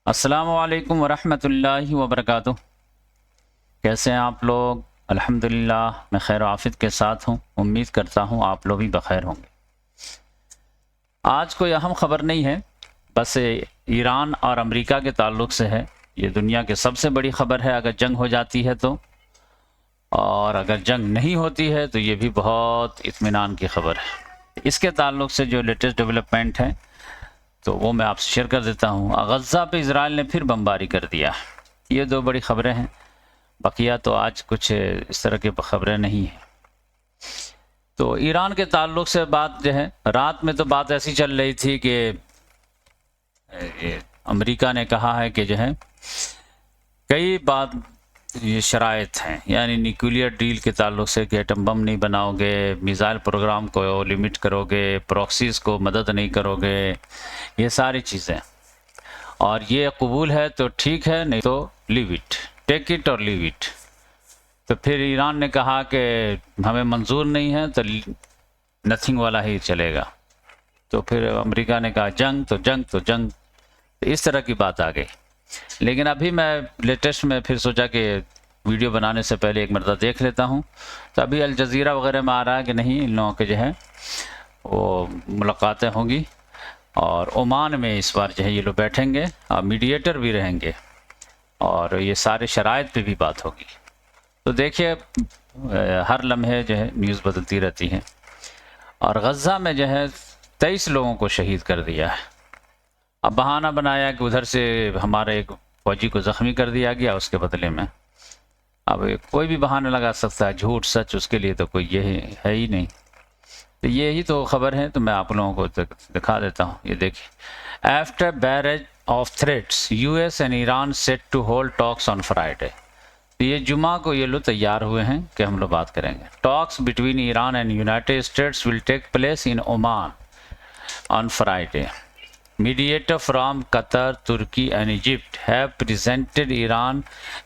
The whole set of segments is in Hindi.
अस्सलामुअलैकुम वरहमतुल्लाहि वबरकातुह। कैसे हैं आप लोग? अल्हम्दुलिल्लाह मैं खैर आफियत के साथ हूँ। उम्मीद करता हूँ आप लोग भी बखैर होंगे। आज कोई अहम खबर नहीं है, बस ईरान और अमेरिका के ताल्लुक से है। ये दुनिया की सबसे बड़ी खबर है अगर जंग हो जाती है तो, और अगर जंग नहीं होती है तो ये भी बहुत इत्मीनान की खबर है। इसके ताल्लुक से जो लेटेस्ट डेवलपमेंट है तो वो मैं आपसे शेयर कर देता हूँ। गज़ा पे इजराइल ने फिर बमबारी कर दिया। ये दो बड़ी खबरें हैं, बकिया तो आज कुछ इस तरह की खबरें नहीं हैं। तो ईरान के ताल्लुक से बात जो है, रात में तो बात ऐसी चल रही थी कि अमेरिका ने कहा है कि जो है कई बात ये शराइत हैं, यानी न्यूक्लियर डील के ताल्लुक से कि एटम बम नहीं बनाओगे, मिसाइल प्रोग्राम को लिमिट करोगे, प्रॉक्सीज को मदद नहीं करोगे, ये सारी चीज़ें। और ये कबूल है तो ठीक है, नहीं तो लीव इट, टेक इट और लीव इट। तो फिर ईरान ने कहा कि हमें मंजूर नहीं है तो नथिंग वाला ही चलेगा। तो फिर अमेरिका ने कहा जंग तो जंग तो जंग। तो इस तरह की बात आ गई। लेकिन अभी मैं लेटेस्ट में फिर सोचा कि वीडियो बनाने से पहले एक मरतबा देख लेता हूँ। तो अभी अल जज़ीरा वगैरह में आ रहा है कि नहीं, इन लोगों के जो है वो मुलाकातें होंगी और ओमान में इस बार जो है ये लोग बैठेंगे और मीडिएटर भी रहेंगे और ये सारे शराइत पे भी बात होगी। तो देखिए हर लम्हे जो है न्यूज़ बदलती रहती है। और गज़ा में जो है 23 लोगों को शहीद कर दिया है। अब बहाना बनाया कि उधर से हमारे एक फौजी को ज़ख्मी कर दिया गया उसके बदले में। अब कोई भी बहाना लगा सकता है, झूठ सच उसके लिए तो कोई ये है ही नहीं। तो यही तो खबर है, तो मैं आप लोगों को दिखा देता हूँ। ये देखिए, after barrage of threats US and Iran set to hold talks on Friday. तो ये जुमा को ये लोग तैयार हुए हैं कि हम लोग बात करेंगे। Talks between Iran and United States will take place in Oman on Friday. Mediator from Qatar, Turkey and Egypt have presented Iran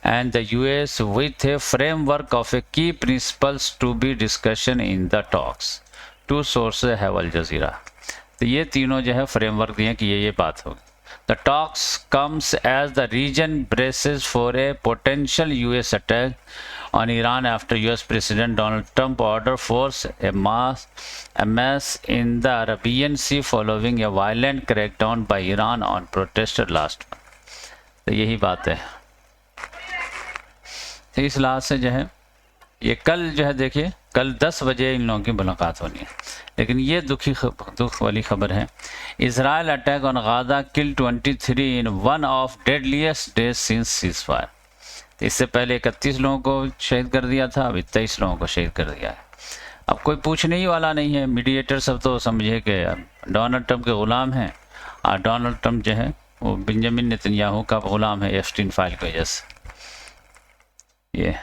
and the US with a framework of a key principles to be discussion in the talks. Two sources have Al Jazeera. तो ये तीनों जो है फ्रेमवर्क दिए कि ये बात होगी। The talks comes as the region braces for a potential US attack on Iran after US President Donald Trump ordered force a mass in the Arabian Sea following a violent crackdown by Iran on protesters last month. तो यही बात है। तो इस लिहाज से जो है ये कल जो है देखिए, कल 10 बजे इन लोगों की मुलाकात होनी है। लेकिन ये दुख वाली खबर है। Israel attack on Gaza kill 23 in one of deadliest days since cease fire. इससे पहले 31 लोगों को शहीद कर दिया था, अभी 23 लोगों को शहीद कर दिया है। अब कोई पूछने ही वाला नहीं है। मीडिएटर सब तो समझे कि डोनाल्ड ट्रंप के ग़ुलाम हैं, और डोनाल्ड ट्रंप जो है वो बेंजामिन नेतन्याहू का ग़ुलाम है एप्स्टीन फाइल की वजह से। ये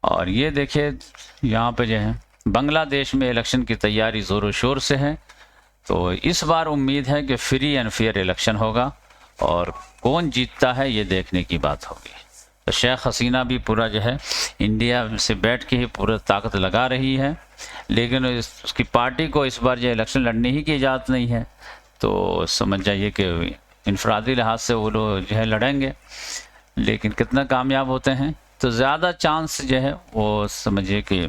और ये देखिए यहाँ पे जो है बांग्लादेश में इलेक्शन की तैयारी ज़ोरों शोर से है। तो इस बार उम्मीद है कि फ्री एंड फेयर इलेक्शन होगा और कौन जीतता है ये देखने की बात होगी। तो शेख हसीना भी पूरा जो है इंडिया से बैठ के ही पूरा ताकत लगा रही है, लेकिन उसकी पार्टी को इस बार जो इलेक्शन लड़ने ही की इजाज़त नहीं है। तो समझ जाइए कि इनफरादी लिहाज से वो लोग जो है लड़ेंगे, लेकिन कितना कामयाब होते हैं। तो ज़्यादा चांस जो है वो समझिए कि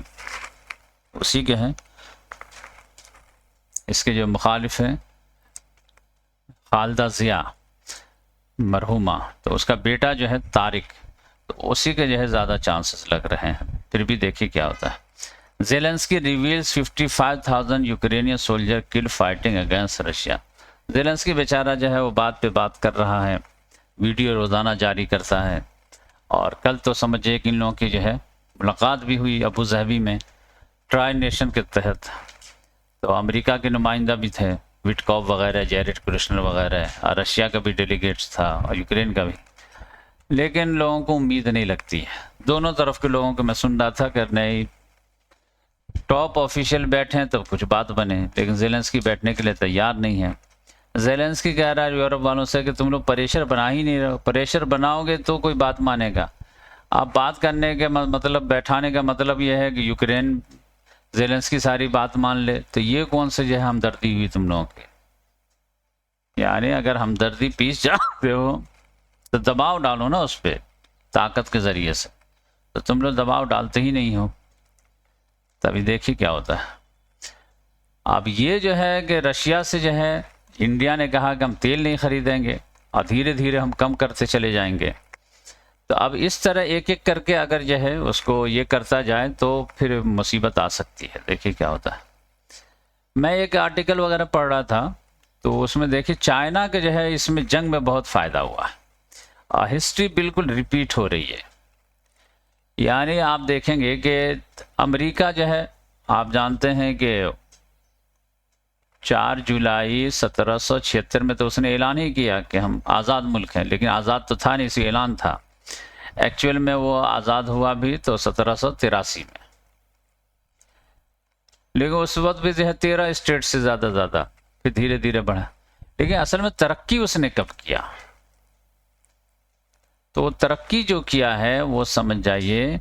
उसी के हैं, इसके जो मुखालिफ हैं खालिदा ज़िया मरहुमा, तो उसका बेटा जो है तारिक, तो उसी के जो है ज़्यादा चांसेस लग रहे हैं। फिर भी देखिए क्या होता है। ज़ेलेंस्की रिवील्स 55,000 यूक्रेनियन सोल्जर किल फाइटिंग अगेंस्ट रशिया। ज़ेलेंस्की बेचारा जो है वो बात पे बात कर रहा है, वीडियो रोज़ाना जारी करता है। और कल तो समझिए कि इन लोगों की जो है मुलाकात भी हुई अबू धाबी में ट्राई नेशन के तहत। तो अमेरिका के नुमाइंदा भी थे, विटकॉफ वगैरह, जेरेड कुशनर वगैरह, और रशिया का भी डेलीगेट्स था और यूक्रेन का भी। लेकिन लोगों को उम्मीद नहीं लगती है। दोनों तरफ के लोगों को मैं सुन रहा था कि नहीं टॉप ऑफिशियल बैठे हैं तब कुछ बात बने, लेकिन ज़ेलेंस्की बैठने के लिए तैयार नहीं है। ज़ेलेंस्की कह रहा है यूरोप वालों से कि तुम लोग प्रेशर बना ही नहीं रहे, प्रेशर बनाओगे तो कोई बात मानेगा। आप बात करने के मतलब बैठाने का मतलब यह है कि यूक्रेन ज़ेलेंस्की सारी बात मान ले, तो ये कौन से जो है हमदर्दी हुई तुम लोगों के। यानी अगर हमदर्दी पीस जाते हो तो दबाव डालो ना उस पर ताकत के ज़रिए से, तो तुम लोग दबाव डालते ही नहीं हो, तभी देखिए क्या होता है। अब ये जो है कि रशिया से जो है इंडिया ने कहा कि हम तेल नहीं खरीदेंगे और धीरे धीरे हम कम करते चले जाएंगे। तो अब इस तरह एक एक करके अगर जो है उसको ये करता जाए तो फिर मुसीबत आ सकती है। देखिए क्या होता है। मैं एक आर्टिकल वगैरह पढ़ रहा था तो उसमें देखिए चाइना के जो है इसमें जंग में बहुत फ़ायदा हुआ है और हिस्ट्री बिल्कुल रिपीट हो रही है। यानी आप देखेंगे कि अमेरिका जो है, आप जानते हैं कि 4 जुलाई 1776 में तो उसने ऐलान ही किया कि हम आज़ाद मुल्क हैं, लेकिन आज़ाद तो था नहीं, इसी ऐलान था। एक्चुअल में वो आज़ाद हुआ भी तो 1783 में, लेकिन उस वक्त भी जो है 13 स्टेट से ज़्यादा फिर धीरे धीरे बढ़ा। लेकिन असल में तरक्की उसने कब किया, तो तरक्की जो किया है वो समझ जाइए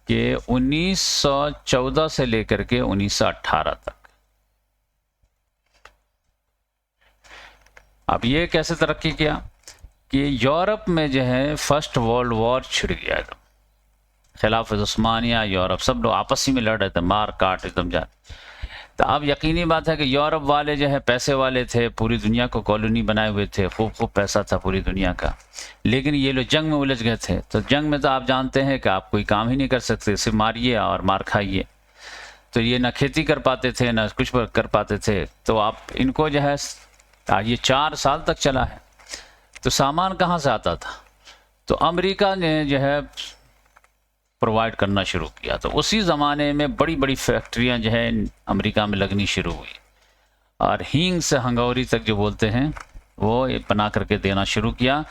कि 1914 से लेकर के 1918 तक। अब ये कैसे तरक्की किया कि यूरोप में जो है फर्स्ट वर्ल्ड वॉर छिड़ गया एकदम, खिलाफत उस्मानिया, यूरोप सब लोग आपस ही में लड़ रहे थे, मार काट एकदम जा। तो अब यकीनी बात है कि यूरोप वाले जो है पैसे वाले थे, पूरी दुनिया को कॉलोनी बनाए हुए थे, खूब पैसा था पूरी दुनिया का। लेकिन ये लोग जंग में उलझ गए थे। तो जंग में तो आप जानते हैं कि आप कोई काम ही नहीं कर सकते, सिर्फ मारिए और मार खाइए। तो ये ना खेती कर पाते थे ना कुछ कर पाते थे। तो आप इनको जो है ये 4 साल तक चला है। तो सामान कहाँ से आता था, तो अमेरिका ने जो है प्रोवाइड करना शुरू किया। तो उसी ज़माने में बड़ी बड़ी फैक्ट्रियां जो है अमेरिका में लगनी शुरू हुई और हींग से हंगौरी तक जो बोलते हैं वो ये बना करके देना शुरू किया।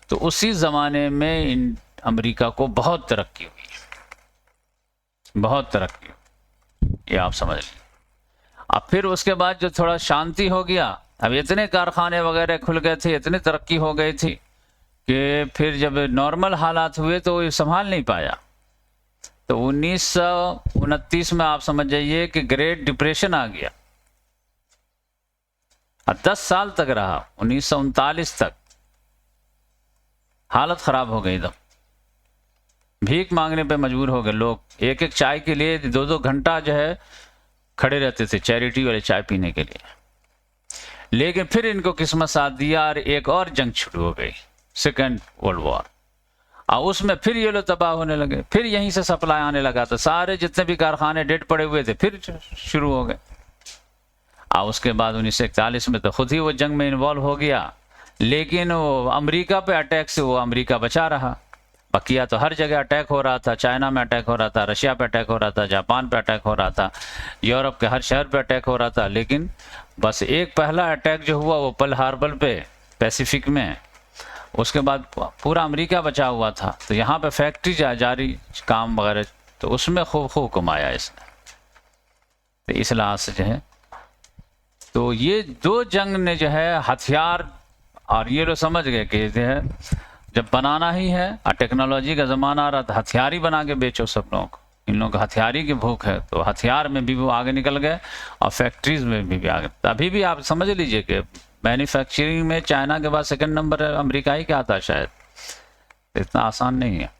तो उसी ज़माने में इन अमेरिका को बहुत तरक्की हुई, बहुत तरक्की हुई, ये आप समझ लीजिए। अब फिर उसके बाद जो थोड़ा शांति हो गया, अब इतने कारखाने वगैरह खुल गए थे, इतनी तरक्की हो गई थी कि फिर जब नॉर्मल हालात हुए तो ये संभाल नहीं पाया। तो 1929 में आप समझ जाइए कि ग्रेट डिप्रेशन आ गया और 10 साल तक रहा। 1939 तक हालत खराब हो गई, एकदम भीख मांगने पे मजबूर हो गए लोग। एक एक चाय के लिए 2-2 घंटा जो है खड़े रहते थे चैरिटी वाले चाय पीने के लिए। लेकिन फिर इनको किस्मत साथ दिया और एक और जंग शुरू हो गई, सेकेंड वर्ल्ड वॉर। और उसमें फिर ये लोग तबाह होने लगे, फिर यहीं से सप्लाई आने लगा। तो सारे जितने भी कारखाने डेड पड़े हुए थे फिर शुरू हो गए। और उसके बाद 1941 में तो खुद ही वो जंग में इन्वॉल्व हो गया। लेकिन वो अमेरिका पे अटैक से वो अमेरिका बचा रहा। बकिया तो हर जगह अटैक हो रहा था, चाइना में अटैक हो रहा था, रशिया पे अटैक हो रहा था, जापान पे अटैक हो रहा था, यूरोप के हर शहर पे अटैक हो रहा था। लेकिन बस एक पहला अटैक जो हुआ वो पर्ल हार्बर पे पैसिफिक में, उसके बाद पूरा अमेरिका बचा हुआ था। तो यहाँ पे फैक्ट्री जारी काम वगैरह, तो उसमें खूब कमाया इसने। तो इस लिहाज से जो है तो ये 2 जंग ने जो है हथियार, और ये लोग समझ गए कि जो है जब बनाना ही है और टेक्नोलॉजी का ज़माना आ रहा, तो हथियार ही बना के बेचो सब लोगों को। इन लोगों को हथियार की भूख है, तो हथियार में भी वो आगे निकल गए और फैक्ट्रीज में भी आगे। अभी भी आप समझ लीजिए कि मैन्युफैक्चरिंग में चाइना के बाद सेकंड नंबर अमेरिका ही क्या आता शायद। इतना आसान नहीं है।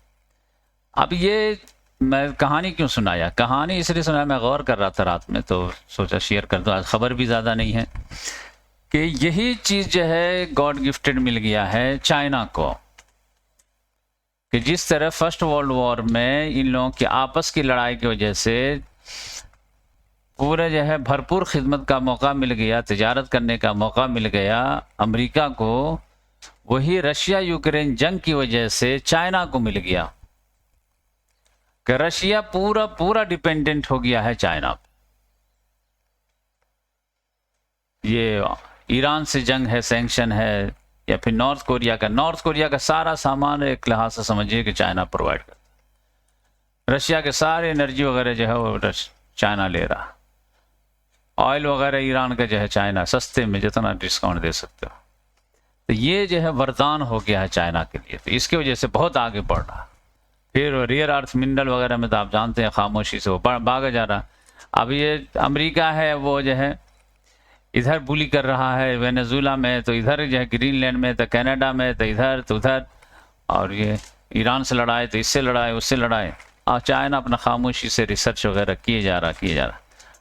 अब ये मैं कहानी क्यों सुनाया, कहानी इसलिए सुनाया, मैं गौर कर रहा था रात में तो सोचा शेयर कर दूं। आज खबर भी ज़्यादा नहीं है कि यही चीज़ जो है गॉड गिफ्टेड मिल गया है चाइना को, कि जिस तरह फर्स्ट वर्ल्ड वॉर में इन लोगों की आपस की लड़ाई की वजह से पूरे जो है भरपूर खिदमत का मौका मिल गया, तिजारत करने का मौका मिल गया अमेरिका को, वही रशिया यूक्रेन जंग की वजह से चाइना को मिल गया कि रशिया पूरा डिपेंडेंट हो गया है चाइना पे। ये ईरान से जंग है, सैंक्शन है, या फिर नॉर्थ कोरिया का सारा सामान एक लिहाज से समझिए कि चाइना प्रोवाइड करता है। रशिया के सारे एनर्जी वगैरह जो है वो चाइना ले रहा, ऑयल वगैरह ईरान का जो है चाइना सस्ते में जितना डिस्काउंट दे सकते हो। तो ये जो है वरदान हो गया है चाइना के लिए, तो इसकी वजह से बहुत आगे बढ़ रहा। फिर रेयर अर्थ मिनरल वगैरह में तो आप जानते हैं खामोशी से वो भागा जा रहा। अब ये अमेरिका है वो जो है इधर बुली कर रहा है वेनेजुला में, तो इधर जो है ग्रीनलैंड में, तो कनाडा में, तो इधर तो उधर, और ये ईरान से लड़ाए तो इससे लड़ाए उससे लड़ाए, और चाइना अपना खामोशी से रिसर्च वगैरह किए जा रहा।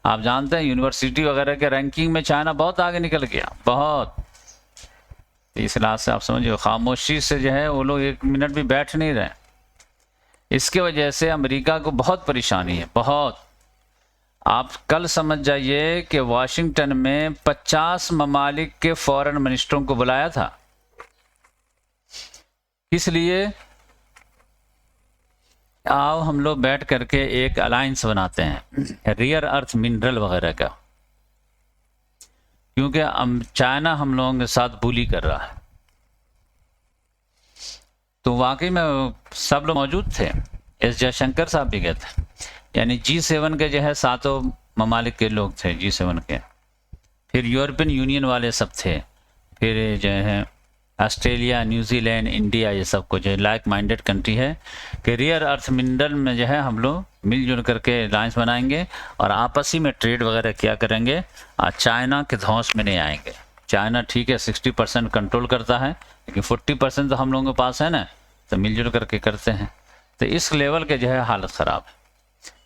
आप जानते हैं यूनिवर्सिटी वगैरह के रैंकिंग में चाइना बहुत आगे निकल गया, बहुत। तो इस लिहाज से आप समझिए खामोशी से जो है वो लोग एक मिनट भी बैठ नहीं रहे। इसके वजह से अमेरिका को बहुत परेशानी है, बहुत। आप कल समझ जाइए कि वाशिंगटन में 50 ममालिक के फॉरेन मिनिस्टरों को बुलाया था। किस लिए? आओ हम लोग बैठ करके एक अलायंस बनाते हैं रियर अर्थ मिनरल वगैरह का, क्योंकि चाइना हम लोगों के साथ बुली कर रहा है। तो वाकई में सब लोग मौजूद थे, एस जयशंकर साहब भी गए थे, यानी G7 के जो है 7 ममालिक के लोग थे G7 के, फिर यूरोपियन यूनियन वाले सब थे, फिर जो है ऑस्ट्रेलिया, न्यूजीलैंड, इंडिया, ये सब को जो लाइक माइंडेड कंट्री है कि रियर अर्थ मिनरल में जो है हम लोग मिलजुल करके अलायंस बनाएंगे और आपसी में ट्रेड वगैरह किया करेंगे और चाइना के धौंस में नहीं आएंगे। चाइना ठीक है 60% कंट्रोल करता है, लेकिन 40% तो हम लोगों के पास है ना, तो मिलजुल करके करते हैं। तो इस लेवल के जो है हालत ख़राब है।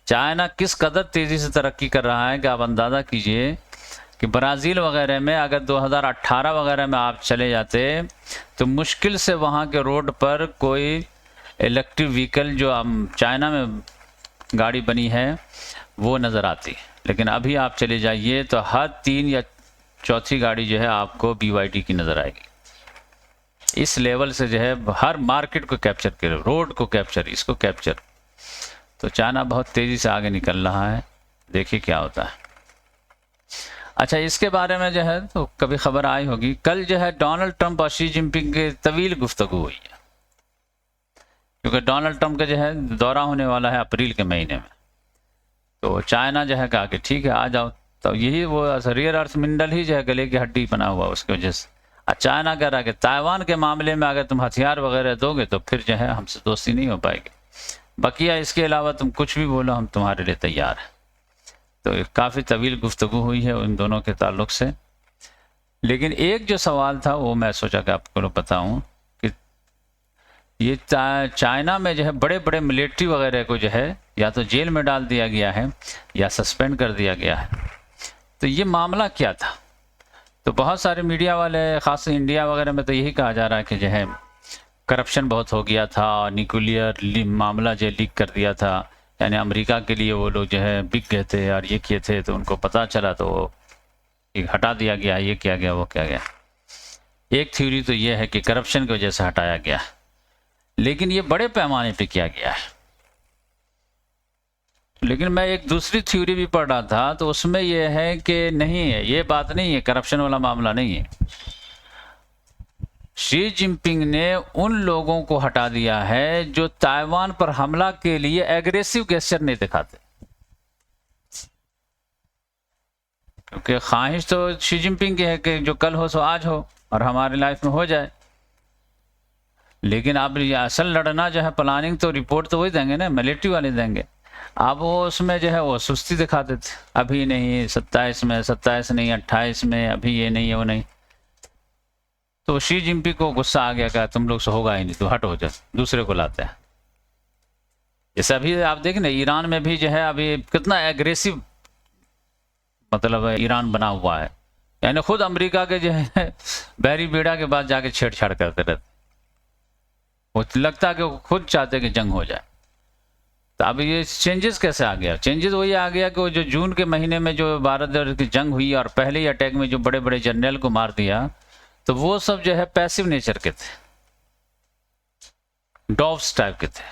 चाइना किस कदर तेज़ी से तरक्की कर रहा है कि आप अंदाज़ा कीजिए कि ब्राज़ील वगैरह में अगर 2018 वगैरह में आप चले जाते तो मुश्किल से वहाँ के रोड पर कोई इलेक्ट्रिक व्हीकल जो चाइना में गाड़ी बनी है वो नज़र आती, लेकिन अभी आप चले जाइए तो हर 3 या 4थी गाड़ी जो है आपको BYD की नज़र आएगी। इस लेवल से जो है हर मार्केट को कैप्चर करे, रोड को कैप्चर, इसको कैप्चर। तो चाइना बहुत तेज़ी से आगे निकल रहा है, देखिए क्या होता है। अच्छा, इसके बारे में जो है तो कभी खबर आई होगी, कल जो है डोनाल्ड ट्रंप और शी जिनपिंग की तवील गुफ्तगू हुई है, क्योंकि डोनाल्ड ट्रंप का जो है दौरा होने वाला है अप्रैल के महीने में। तो चाइना जो है कहा कि ठीक है आ जाओ, तो यही वो रियर अर्थ मिनरल ही जो है गले की हड्डी बना हुआ उसकी वजह से। और चाइना कह रहा है कि ताइवान के मामले में अगर तुम हथियार वगैरह दोगे तो फिर जो है हमसे दोस्ती नहीं हो पाएगी, बकिया इसके अलावा तुम कुछ भी बोलो हम तुम्हारे लिए तैयार हैं। तो काफ़ी तवील गुफ्तगू हुई है उन दोनों के ताल्लुक से। लेकिन एक जो सवाल था वो मैं सोचा कि आपको बताऊं कि ये चाइना में जो है बड़े बड़े मिलिट्री वगैरह को जो है या तो जेल में डाल दिया गया है या सस्पेंड कर दिया गया है। तो ये मामला क्या था? तो बहुत सारे मीडिया वाले, खास इंडिया वगैरह में तो यही कहा जा रहा है कि जो है करप्शन बहुत हो गया था, न्यूक्लियर मामला जो लीक कर दिया था, यानी अमेरिका के लिए वो लोग जो है बिक गए थे और ये किए थे, तो उनको पता चला तो हटा दिया गया, ये किया गया वो किया गया। एक थ्योरी तो ये है कि करप्शन की वजह से हटाया गया, लेकिन ये बड़े पैमाने पे किया गया है। लेकिन मैं एक दूसरी थ्योरी भी पढ़ रहा था तो उसमें ये है कि नहीं है, ये बात नहीं है, करप्शन वाला मामला नहीं है। शी जिनपिंग ने उन लोगों को हटा दिया है जो ताइवान पर हमला के लिए एग्रेसिव गेस्चर नहीं दिखाते, क्योंकि ख्वाहिश तो शी जिनपिंग की है कि जो कल हो सो आज हो और हमारी लाइफ में हो जाए। लेकिन अब असल लड़ना जो है प्लानिंग तो रिपोर्ट तो वही देंगे ना, मिलिट्री वाले देंगे। अब वो उसमें जो है वो सुस्ती दिखाते थे, अभी नहीं 27 में, 27 नहीं 28 में, अभी ये नहीं है वो नहीं। तो शी जिनपिंग को गुस्सा आ गया कि तुम लोग से होगा ही नहीं, तो हट हो जाए, दूसरे को लाते हैं। जैसे अभी आप देखें ना ईरान में भी जो है अभी कितना एग्रेसिव मतलब ईरान बना हुआ है, यानी खुद अमेरिका के जो है बहरी बेड़ा के बाद जाके छेड़छाड़ करते रहते, वो लगता है कि वो खुद चाहते कि जंग हो जाए। तो अब ये चेंजेस कैसे आ गया? चेंजेस वही आ गया कि वो जो जून के महीने में जो भारत की जंग हुई और पहले ही अटैक में जो बड़े बड़े जनरल को मार दिया, तो वो सब जो है पैसिव नेचर के थे, डॉव्स टाइप के थे।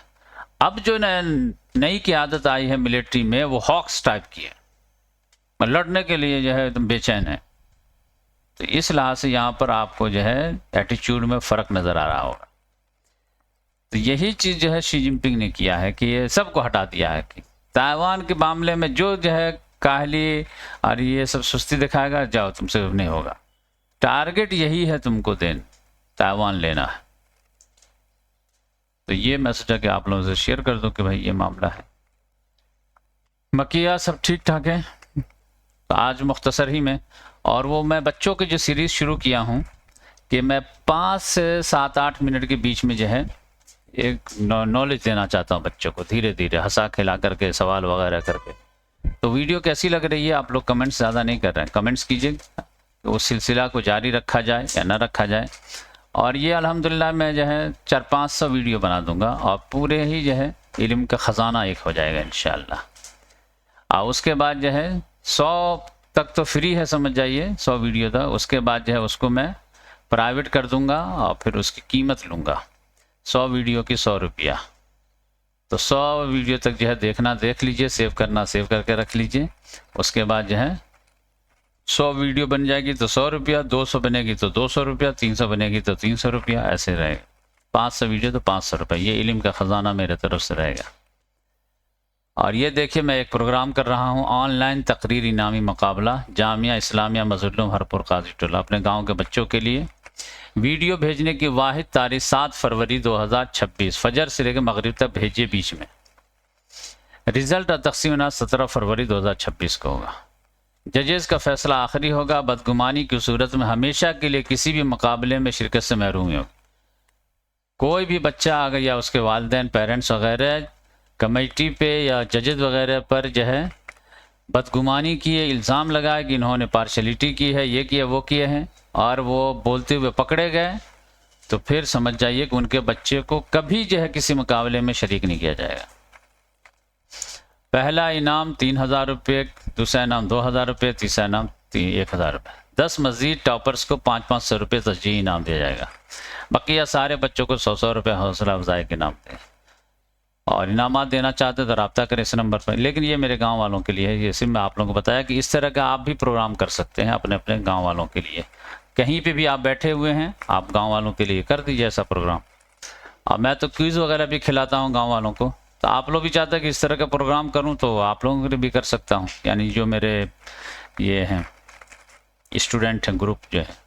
अब जो नई की आदत आई है मिलिट्री में वो हॉक्स टाइप की है, लड़ने के लिए जो है एकदम बेचैन है। तो इस लिहाज से यहाँ पर आपको जो है एटीट्यूड में फ़र्क नज़र आ रहा होगा। तो यही चीज़ जो है शी जिनपिंग ने किया है कि ये सबको हटा दिया है कि ताइवान के मामले में जो है काहली और ये सब सुस्ती दिखाएगा, जाओ तुमसे नहीं होगा, टारगेट यही है तुमको ताइवान लेना है। तो ये मैं सोचा कि आप लोगों से शेयर कर दूं कि भाई ये मामला है। बकिया सब ठीक ठाक है। तो आज मुख्तसर ही में, और वो मैं बच्चों की जो सीरीज़ शुरू किया हूँ कि मैं 5 से 7-8 मिनट के बीच में जो है एक नॉलेज देना चाहता हूँ बच्चों को, धीरे धीरे हंसा खिला करके, सवाल वगैरह करके। तो वीडियो कैसी लग रही है? आप लोग कमेंट्स ज़्यादा नहीं कर रहे हैं, कमेंट्स कीजिए कि उस सिलसिला को जारी रखा जाए या ना रखा जाए। और ये अल्हम्दुलिल्लाह मैं जो है 400-500 वीडियो बना दूंगा और पूरे ही जो है इल्म का ख़जाना एक हो जाएगा इंशाअल्लाह। और उसके बाद जो है 100 तक तो फ्री है, समझ जाइए, 100 वीडियो तक। उसके बाद जो है उसको मैं प्राइवेट कर दूंगा और फिर उसकी कीमत लूँगा, 100 वीडियो की 100 रुपया। तो 100 वीडियो तक जो है देखना देख लीजिए, सेव करना सेव करके रख लीजिए। उसके बाद जो है 100 वीडियो बन जाएगी तो 100 रुपया, 200 बनेगी तो 200 रुपया, 300 बनेगी तो 300 रुपया, ऐसे रहेगा। 500 वीडियो तो 500 रुपये। ये इल्म का ख़जाना मेरे तरफ से रहेगा। और ये देखिए मैं एक प्रोग्राम कर रहा हूँ, ऑनलाइन तकरीर इनामी मुकाबला, जामिया इस्लामिया मज़लूम हरपुर काजी टोला, अपने गाँव के बच्चों के लिए। वीडियो भेजने की वाहिद तारीख 7 फरवरी 2026 फजर से लेकर मगरिब तक भेजिए बीच में। रिजल्ट और तक़सीम 17 फरवरी 2026 को होगा। जजेस का फैसला आखिरी होगा। बदगुमानी की सूरत में हमेशा के लिए किसी भी मुकाबले में शिरकत से महरूमी होगी। कोई भी बच्चा अगर या उसके वालिदैन, पेरेंट्स वगैरह कमेटी पे या जजेस वगैरह पर जो है बदगुमानी की है, इल्ज़ाम लगाए कि इन्होंने पार्शलिटी की है, ये किया वो किए हैं, और वो बोलते हुए पकड़े गए, तो फिर समझ जाइए कि उनके बच्चे को कभी जो है किसी मुकाबले में शरीक नहीं किया जाएगा। पहला इनाम 3000 रुपये, दूसरा इनाम 2000 रुपये, तीसरा इनाम 1000 रुपये। 10 मज़ीद टॉपर्स को 500-500 रुपये तस्जीह इनाम दिया जाएगा। बाकी सारे बच्चों को 100-100 रुपये हौसला अफजाई के नाम दें। और इनामात देना चाहते तो रब्ता करें इस नंबर पर। लेकिन ये मेरे गांव वालों के लिए है, ये सिर्फ मैं आप लोगों को बताया कि इस तरह का आप भी प्रोग्राम कर सकते हैं अपने अपने गांव वालों के लिए। कहीं पे भी आप बैठे हुए हैं, आप गांव वालों के लिए कर दीजिए ऐसा प्रोग्राम। और मैं तो क्विज़ वगैरह भी खिलाता हूँ गांव वालों को, तो आप लोग भी चाहते हैं कि इस तरह का प्रोग्राम करूँ तो आप लोगों के लिए भी कर सकता हूँ। यानी जो मेरे ये हैं स्टूडेंट हैं ग्रुप जो है,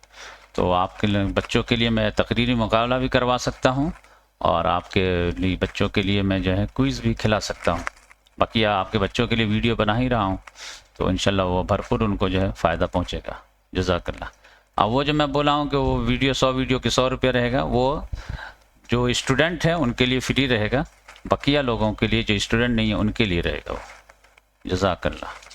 तो आपके लिए बच्चों के लिए मैं तकरीरी मुकाबला भी करवा सकता हूँ और आपके लिए बच्चों के लिए मैं जो है क्विज़ भी खिला सकता हूँ। बाकी आपके बच्चों के लिए वीडियो बना ही रहा हूँ, तो इंशाल्लाह वो भरपूर उनको जो है फ़ायदा पहुँचेगा। जज़ाकल्लाह। अब वो जो मैं बोला हूँ कि वो वीडियो 100 वीडियो के 100 रुपये रहेगा, वो जो स्टूडेंट हैं उनके लिए फ्री रहेगा, बकिया लोगों के लिए जो स्टूडेंट नहीं है उनके लिए रहेगा वो। जज़ाकल्लाह।